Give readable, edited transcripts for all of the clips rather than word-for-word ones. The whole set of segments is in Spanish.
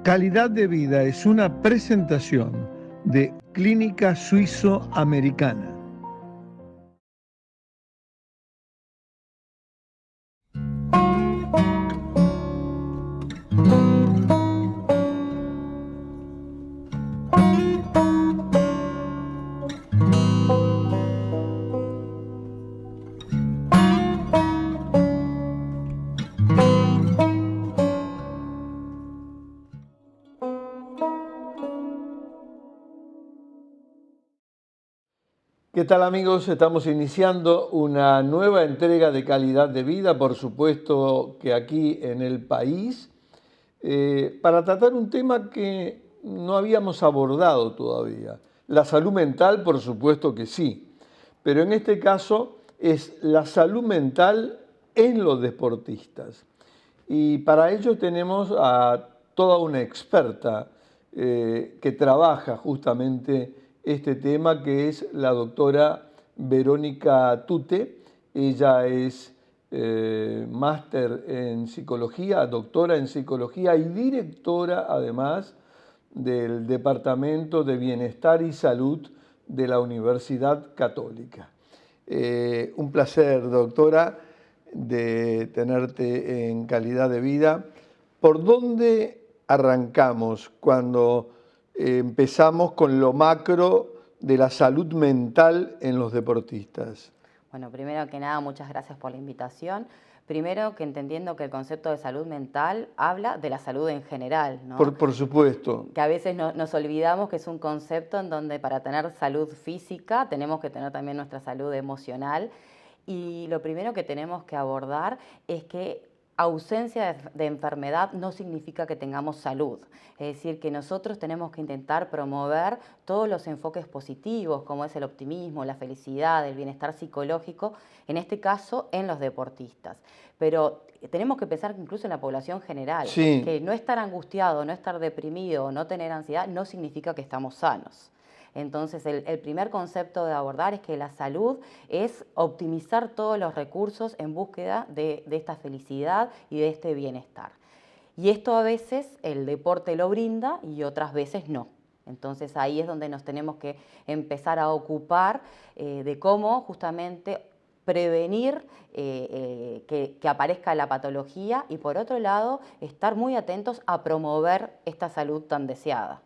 Calidad de Vida es una presentación de Clínica Suizo-Americana. ¿Qué tal, amigos? Estamos iniciando una nueva entrega de Calidad de Vida, por supuesto que aquí en el país, para tratar un tema que no habíamos abordado todavía. La salud mental, por supuesto que sí, pero en este caso es la salud mental en los deportistas. Y para ello tenemos a toda una experta que trabaja justamente este tema, que es la doctora Verónica Tute. Ella es máster en psicología, doctora en psicología y directora además del Departamento de Bienestar y Salud de la Universidad Católica. Un placer, doctora, de tenerte en Calidad de Vida. ¿Por dónde arrancamos cuando empezamos con lo macro de la salud mental en los deportistas? Bueno, primero que nada, muchas gracias por la invitación. Primero que entendiendo que el concepto de salud mental habla de la salud en general, ¿no? Por supuesto. Que a veces nos olvidamos que es un concepto en donde para tener salud física tenemos que tener también nuestra salud emocional. Y lo primero que tenemos que abordar es que ausencia de enfermedad no significa que tengamos salud. Es decir, que nosotros tenemos que intentar promover todos los enfoques positivos, como es el optimismo, la felicidad, el bienestar psicológico, en este caso en los deportistas. Pero tenemos que pensar incluso en la población general, sí, que no estar angustiado, no estar deprimido, no tener ansiedad, no significa que estamos sanos. Entonces, el primer concepto de abordar es que la salud es optimizar todos los recursos en búsqueda de esta felicidad y de este bienestar. Y esto a veces el deporte lo brinda y otras veces no. Entonces, ahí es donde nos tenemos que empezar a ocupar de cómo justamente prevenir que aparezca la patología y, por otro lado, estar muy atentos a promover esta salud tan deseada.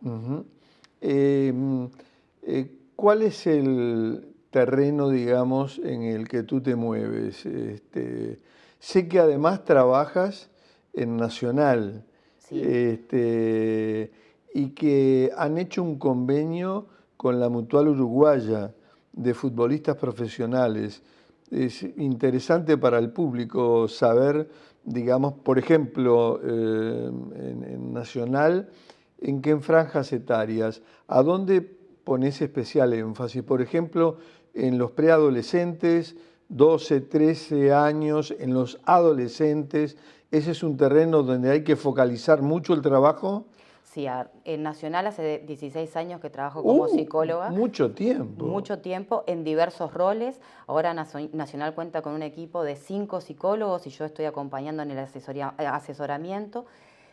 ¿Cuál es el terreno, digamos, en el que tú te mueves? Sé que además trabajas en Nacional, Sí. y que han hecho un convenio con la Mutual Uruguaya de futbolistas profesionales. Es interesante para el público saber, digamos, por ejemplo, en Nacional, en qué franjas etarias, a dónde pones especial énfasis. Por ejemplo, en los preadolescentes, 12, 13 años, en los adolescentes. ¿Ese es un terreno donde hay que focalizar mucho el trabajo? Sí, en Nacional hace 16 años que trabajo como psicóloga. Mucho tiempo. Mucho tiempo, en diversos roles. Ahora Nacional cuenta con un equipo de 5 psicólogos y yo estoy acompañando en el asesoramiento.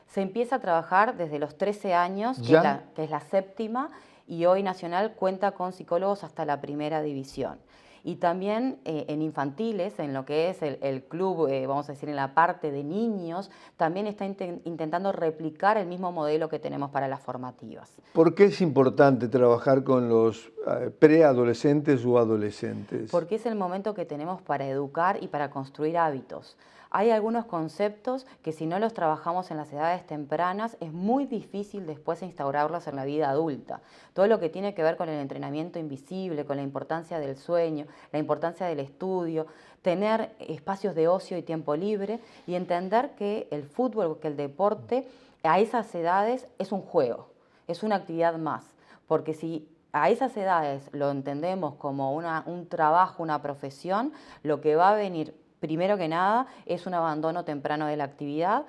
Se empieza a trabajar desde los 13 años, que es la séptima, y hoy Nacional cuenta con psicólogos hasta la primera división. Y también en infantiles, en lo que es el club, vamos a decir, en la parte de niños, también está intentando replicar el mismo modelo que tenemos para las formativas. ¿Por qué es importante trabajar con los preadolescentes o adolescentes? Porque es el momento que tenemos para educar y para construir hábitos. Hay algunos conceptos que si no los trabajamos en las edades tempranas es muy difícil después instaurarlos en la vida adulta. Todo lo que tiene que ver con el entrenamiento invisible, con la importancia del sueño, la importancia del estudio, tener espacios de ocio y tiempo libre y entender que el fútbol, que el deporte a esas edades es un juego, es una actividad más. Porque si a esas edades lo entendemos como un trabajo, una profesión, lo que va a venir primero que nada es un abandono temprano de la actividad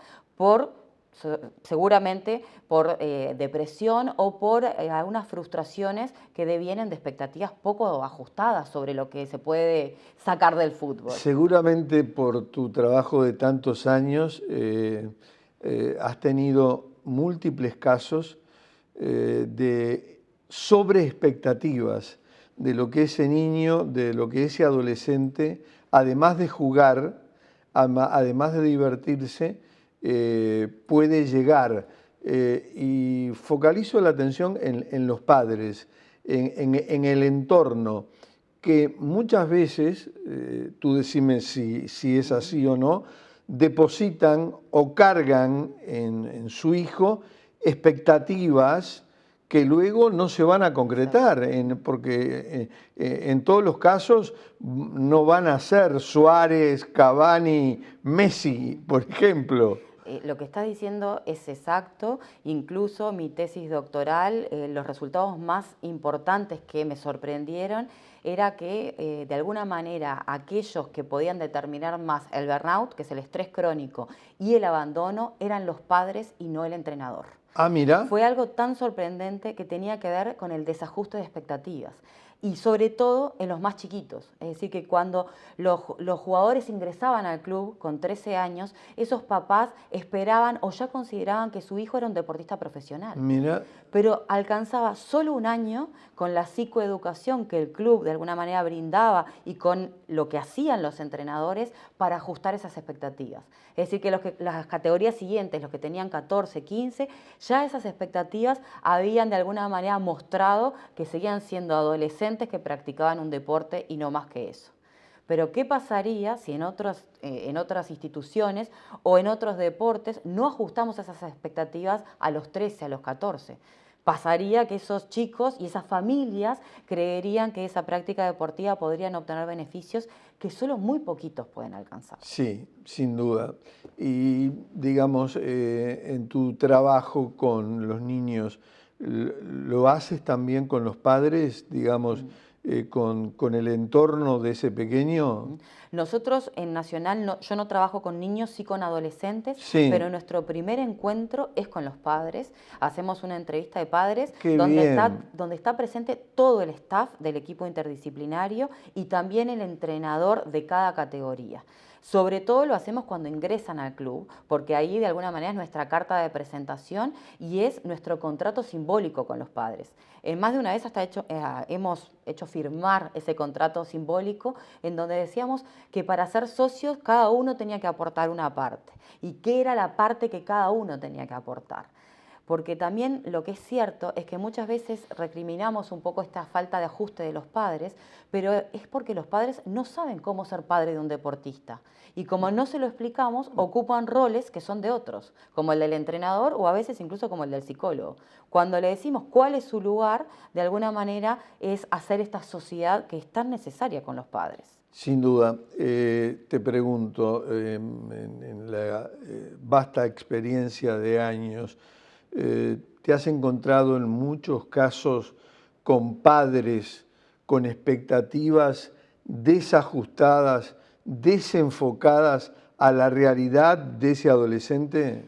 seguramente por depresión o por algunas frustraciones que devienen de expectativas poco ajustadas sobre lo que se puede sacar del fútbol. Seguramente por tu trabajo de tantos años has tenido múltiples casos de sobreexpectativas de lo que ese niño, de lo que ese adolescente, además de jugar, además de divertirse, puede llegar. Y focalizo la atención en los padres, en el entorno, que muchas veces, tú decime si es así o no, depositan o cargan en su hijo expectativas que luego no se van a concretar, porque en todos los casos no van a ser Suárez, Cavani, Messi, por ejemplo. Lo que estás diciendo es exacto, incluso mi tesis doctoral, los resultados más importantes que me sorprendieron era que de alguna manera aquellos que podían determinar más el burnout, que es el estrés crónico, y el abandono, eran los padres y no el entrenador. Ah, mira. Fue algo tan sorprendente que tenía que ver con el desajuste de expectativas. Y sobre todo en los más chiquitos. Es decir, que cuando los jugadores ingresaban al club con 13 años, esos papás esperaban o ya consideraban que su hijo era un deportista profesional. Mira. Pero alcanzaba solo un año con la psicoeducación que el club de alguna manera brindaba y con lo que hacían los entrenadores para ajustar esas expectativas. Es decir, que las categorías siguientes, los que tenían 14, 15, ya esas expectativas habían de alguna manera mostrado que seguían siendo adolescentes que practicaban un deporte y no más que eso. Pero ¿qué pasaría si en otras instituciones o en otros deportes no ajustamos esas expectativas a los 13, a los 14? Pasaría que esos chicos y esas familias creerían que esa práctica deportiva podrían obtener beneficios que solo muy poquitos pueden alcanzar. Sí, sin duda. Y digamos, en tu trabajo con los niños, ¿lo haces también con los padres, digamos, con el entorno de ese pequeño? Nosotros en Nacional, yo no trabajo con niños, sí con adolescentes, Sí. pero nuestro primer encuentro es con los padres. Hacemos una entrevista de padres Qué donde está presente todo el staff del equipo interdisciplinario y también el entrenador de cada categoría. Sobre todo lo hacemos cuando ingresan al club, porque ahí de alguna manera es nuestra carta de presentación y es nuestro contrato simbólico con los padres. En más de una vez hasta hemos hecho firmar ese contrato simbólico en donde decíamos que para ser socios cada uno tenía que aportar una parte y qué era la parte que cada uno tenía que aportar. Porque también lo que es cierto es que muchas veces recriminamos un poco esta falta de ajuste de los padres, pero es porque los padres no saben cómo ser padre de un deportista. Y como no se lo explicamos, ocupan roles que son de otros, como el del entrenador o a veces incluso como el del psicólogo. Cuando le decimos cuál es su lugar, de alguna manera es hacer esta sociedad que es tan necesaria con los padres. Sin duda. Te pregunto, en la vasta experiencia de años, ¿te has encontrado en muchos casos con padres con expectativas desajustadas, desenfocadas a la realidad de ese adolescente?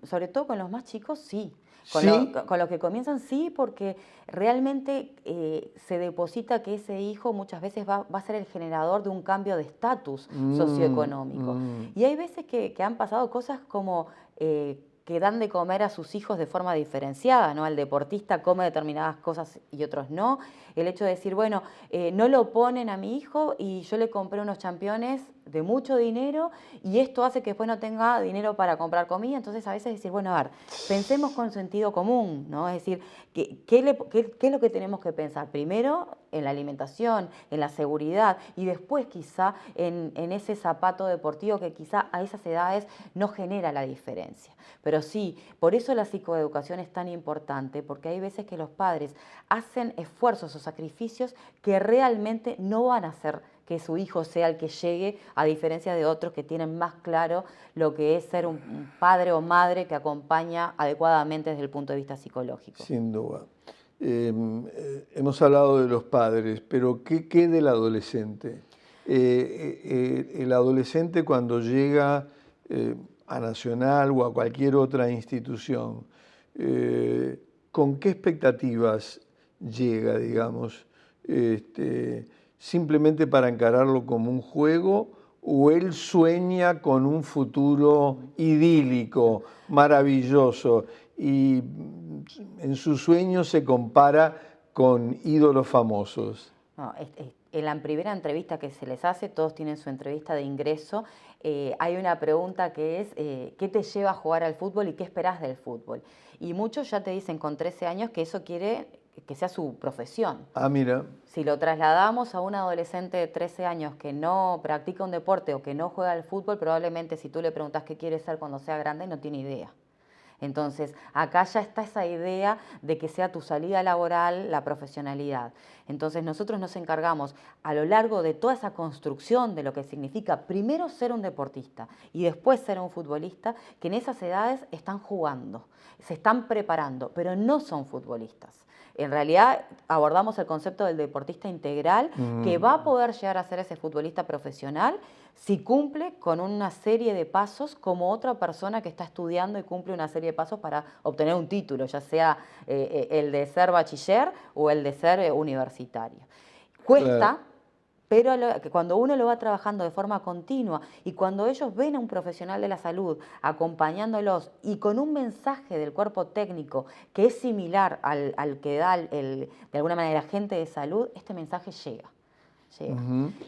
Sobre todo con los más chicos, sí. ¿Sí? Con los que comienzan, sí, porque realmente se deposita que ese hijo muchas veces va a ser el generador de un cambio de estatus socioeconómico. Y hay veces que han pasado cosas como que dan de comer a sus hijos de forma diferenciada, ¿no? El deportista come determinadas cosas y otros no. El hecho de decir, bueno, no lo ponen a mi hijo y yo le compré unos championes de mucho dinero y esto hace que después no tenga dinero para comprar comida. Entonces a veces decir, bueno, a ver, pensemos con sentido común, ¿no? Es decir, ¿qué es lo que tenemos que pensar? Primero en la alimentación, en la seguridad y después quizá en ese zapato deportivo que quizá a esas edades no genera la diferencia. Pero sí, por eso la psicoeducación es tan importante, porque hay veces que los padres hacen esfuerzos o sacrificios que realmente no van a hacer que su hijo sea el que llegue, a diferencia de otros que tienen más claro lo que es ser un padre o madre que acompaña adecuadamente desde el punto de vista psicológico. Sin duda. Hemos hablado de los padres, pero ¿qué del adolescente? El adolescente cuando llega a Nacional o a cualquier otra institución, ¿con qué expectativas llega, digamos? ¿Simplemente para encararlo como un juego o él sueña con un futuro idílico, maravilloso, y en su sueño se compara con ídolos famosos? No, en la primera entrevista que se les hace, todos tienen su entrevista de ingreso, hay una pregunta que es, ¿qué te lleva a jugar al fútbol y qué esperás del fútbol? Y muchos ya te dicen con 13 años que eso quiere que sea su profesión. Ah, mira. Si lo trasladamos a un adolescente de 13 años que no practica un deporte o que no juega al fútbol, probablemente si tú le preguntas qué quiere ser cuando sea grande, no tiene idea. Entonces, acá ya está esa idea de que sea tu salida laboral la profesionalidad. Entonces, nosotros nos encargamos a lo largo de toda esa construcción de lo que significa primero ser un deportista y después ser un futbolista, que en esas edades están jugando, se están preparando, pero no son futbolistas. En realidad abordamos el concepto del deportista integral que va a poder llegar a ser ese futbolista profesional si cumple con una serie de pasos como otra persona que está estudiando y cumple una serie de pasos para obtener un título, ya sea el de ser bachiller o el de ser universitario. Cuesta, Claro. pero cuando uno lo va trabajando de forma continua y cuando ellos ven a un profesional de la salud acompañándolos y con un mensaje del cuerpo técnico que es similar al que da de alguna manera el agente de salud, este mensaje llega.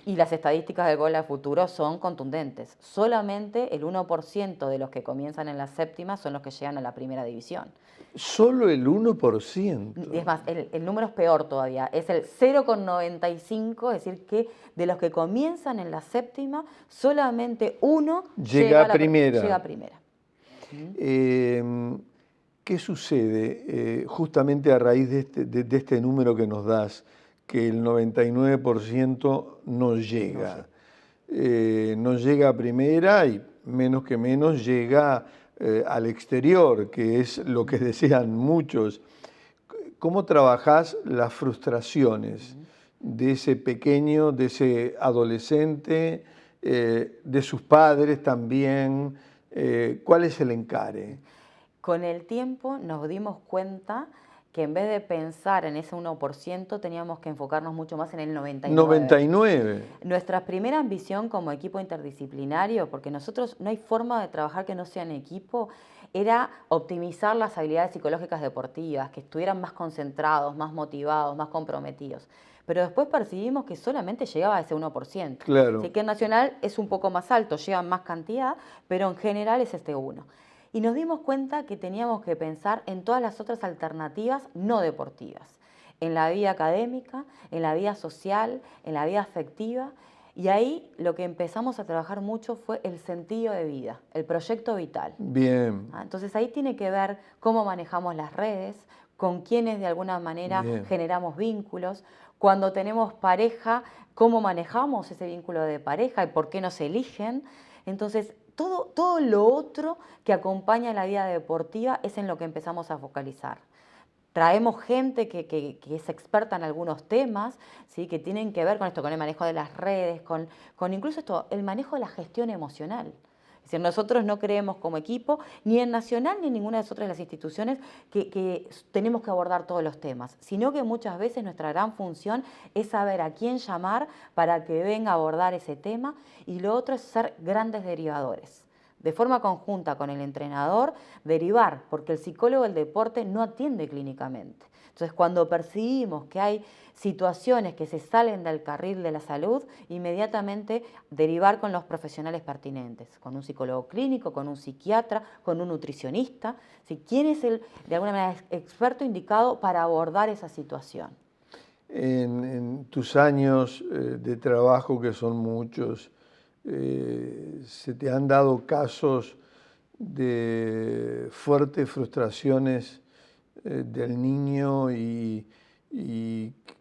Y las estadísticas del gol a futuro son contundentes. Solamente el 1% de los que comienzan en la séptima son los que llegan a la primera división. Solo el 1%. Es más, el número es peor todavía, es el 0,95, es decir, que de los que comienzan en la séptima, solamente uno llega a primera. Llega a primera. ¿Qué sucede justamente a raíz de este número que nos das? Que el 99% no llega. No llega a primera y menos que menos llega al exterior, que es lo que desean muchos. ¿Cómo trabajás las frustraciones de ese pequeño, de ese adolescente, de sus padres también? ¿Cuál es el encare? Con el tiempo nos dimos cuenta que en vez de pensar en ese 1%, teníamos que enfocarnos mucho más en el 99%. 99. Nuestra primera ambición como equipo interdisciplinario, porque nosotros no hay forma de trabajar que no sea en equipo, era optimizar las habilidades psicológicas deportivas, que estuvieran más concentrados, más motivados, más comprometidos. Pero después percibimos que solamente llegaba a ese 1%. Claro. Así que en Nacional es un poco más alto, lleva más cantidad, pero en general es este 1%. Y nos dimos cuenta que teníamos que pensar en todas las otras alternativas no deportivas, en la vida académica, en la vida social, en la vida afectiva. Y ahí lo que empezamos a trabajar mucho fue el sentido de vida, el proyecto vital. Bien. Entonces ahí tiene que ver cómo manejamos las redes, con quiénes de alguna manera generamos vínculos. Cuando tenemos pareja, cómo manejamos ese vínculo de pareja y por qué nos eligen. Entonces, todo lo otro que acompaña la vida deportiva es en lo que empezamos a focalizar. Traemos gente que es experta en algunos temas, ¿sí? Que tienen que ver con esto, con el manejo de las redes, con incluso esto, el manejo de la gestión emocional. Es decir, nosotros no creemos como equipo, ni en Nacional ni en ninguna de las otras instituciones, que tenemos que abordar todos los temas, sino que muchas veces nuestra gran función es saber a quién llamar para que venga a abordar ese tema, y lo otro es ser grandes derivadores. De forma conjunta con el entrenador, derivar, porque el psicólogo del deporte no atiende clínicamente. Entonces, cuando percibimos que hay situaciones que se salen del carril de la salud, inmediatamente derivar con los profesionales pertinentes, con un psicólogo clínico, con un psiquiatra, con un nutricionista. ¿Quién es el, de alguna manera, experto indicado para abordar esa situación? En tus años de trabajo, que son muchos, ¿se te han dado casos de fuertes frustraciones del niño y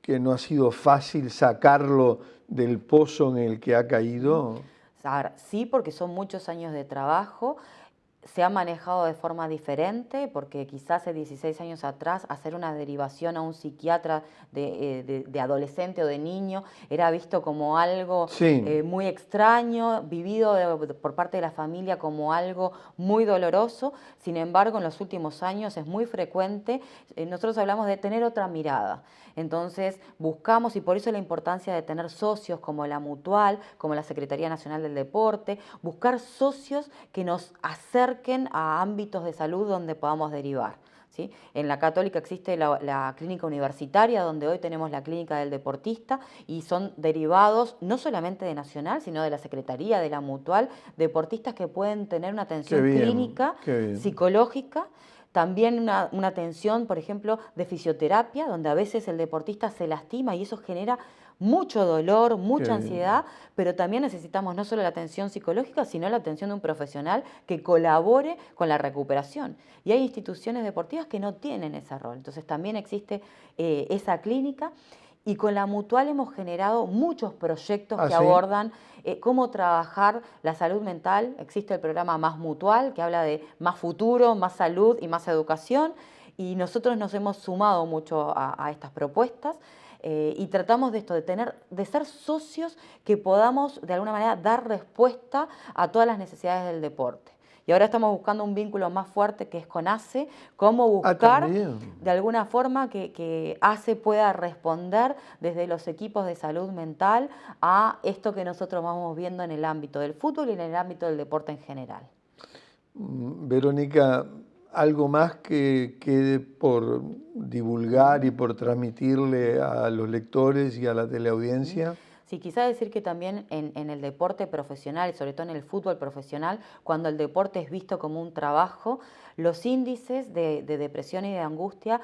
que no ha sido fácil sacarlo del pozo en el que ha caído? A ver, sí, porque son muchos años de trabajo. se ha manejado de forma diferente, porque quizás hace 16 años atrás hacer una derivación a un psiquiatra de adolescente o de niño era visto como algo Sí, muy extraño, vivido por parte de la familia como algo muy doloroso. Sin embargo, en los últimos años es muy frecuente, nosotros hablamos de tener otra mirada. Entonces buscamos, y por eso la importancia de tener socios como la Mutual, como la Secretaría Nacional del Deporte, buscar socios que nos acerquen a ámbitos de salud donde podamos derivar, ¿sí? En la Católica existe la clínica universitaria, donde hoy tenemos la clínica del deportista, y son derivados no solamente de Nacional, sino de la Secretaría, de la Mutual, deportistas que pueden tener una qué atención bien, clínica, qué bien. psicológica, también una atención, por ejemplo, de fisioterapia, donde a veces el deportista se lastima y eso genera mucho dolor, Qué mucha bien. ansiedad, pero también necesitamos no solo la atención psicológica, sino la atención de un profesional que colabore con la recuperación. Y hay instituciones deportivas que no tienen ese rol, entonces también existe esa clínica. Y con la Mutual hemos generado muchos proyectos ¿Ah, que sí? abordan cómo trabajar la salud mental. Existe el programa Más Mutual, que habla de más futuro, más salud y más educación. Y nosotros nos hemos sumado mucho a estas propuestas y tratamos de esto, de ser socios que podamos de alguna manera dar respuesta a todas las necesidades del deporte. Y ahora estamos buscando un vínculo más fuerte que es con ACE, cómo Ah, buscar también. de alguna forma que ACE pueda responder desde los equipos de salud mental a esto que nosotros vamos viendo en el ámbito del fútbol y en el ámbito del deporte en general. Verónica, ¿algo más que quede por divulgar y por transmitirle a los lectores y a la teleaudiencia? Sí, quizá decir que también en el deporte profesional, y sobre todo en el fútbol profesional, cuando el deporte es visto como un trabajo, los índices de depresión y de angustia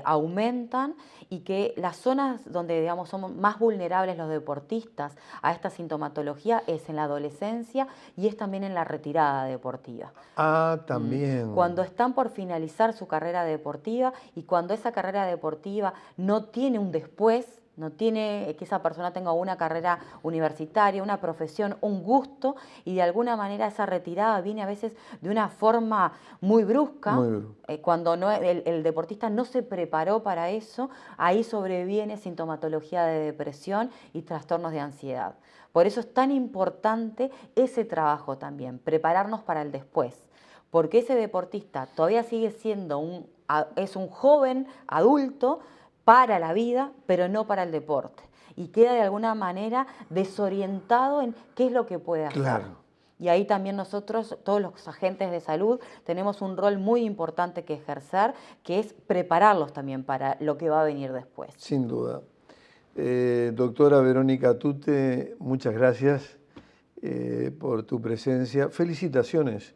aumentan, y que las zonas donde, digamos, somos más vulnerables los deportistas a esta sintomatología es en la adolescencia y es también en la retirada deportiva. Ah, Cuando también. están por finalizar su carrera deportiva y cuando esa carrera deportiva no tiene un después, no tiene que esa persona tenga una carrera universitaria, una profesión, un gusto, y de alguna manera esa retirada viene a veces de una forma muy brusca, Muy bien. cuando no, el deportista no se preparó para eso, ahí sobreviene sintomatología de depresión y trastornos de ansiedad. Por eso es tan importante ese trabajo también, prepararnos para el después, porque ese deportista todavía sigue siendo es un joven adulto para la vida, pero no para el deporte. Y queda de alguna manera desorientado en qué es lo que puede hacer. Claro, Y ahí también nosotros, todos los agentes de salud, tenemos un rol muy importante que ejercer, que es prepararlos también para lo que va a venir después. sin duda. Doctora Verónica Tute, muchas gracias por tu presencia. Felicitaciones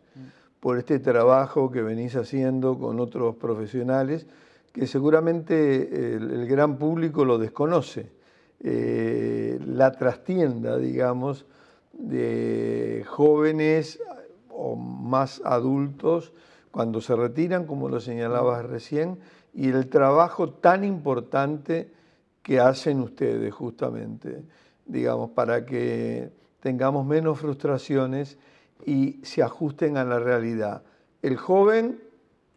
por este trabajo que venís haciendo con otros profesionales que seguramente el gran público lo desconoce. La trastienda, digamos, de jóvenes o más adultos cuando se retiran, como lo señalabas recién, y el trabajo tan importante que hacen ustedes justamente, digamos, para que tengamos menos frustraciones y se ajusten a la realidad. El joven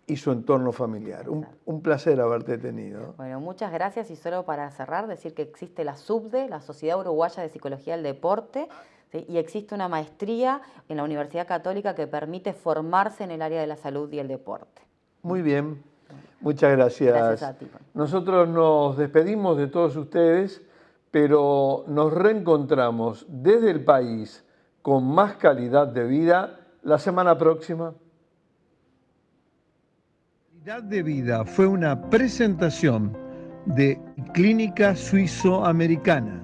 y su entorno familiar. Un placer haberte tenido. Bueno, muchas gracias, y solo para cerrar, decir que existe la SUBDE, la Sociedad Uruguaya de Psicología del Deporte, ¿sí? Y existe una maestría en la Universidad Católica que permite formarse en el área de la salud y el deporte. Muy bien, muchas Gracias gracias. a ti. Nosotros nos despedimos de todos ustedes, pero nos reencontramos desde el país con más calidad de vida la semana próxima. Calidad de Vida fue una presentación de Clínica Suizo-Americana.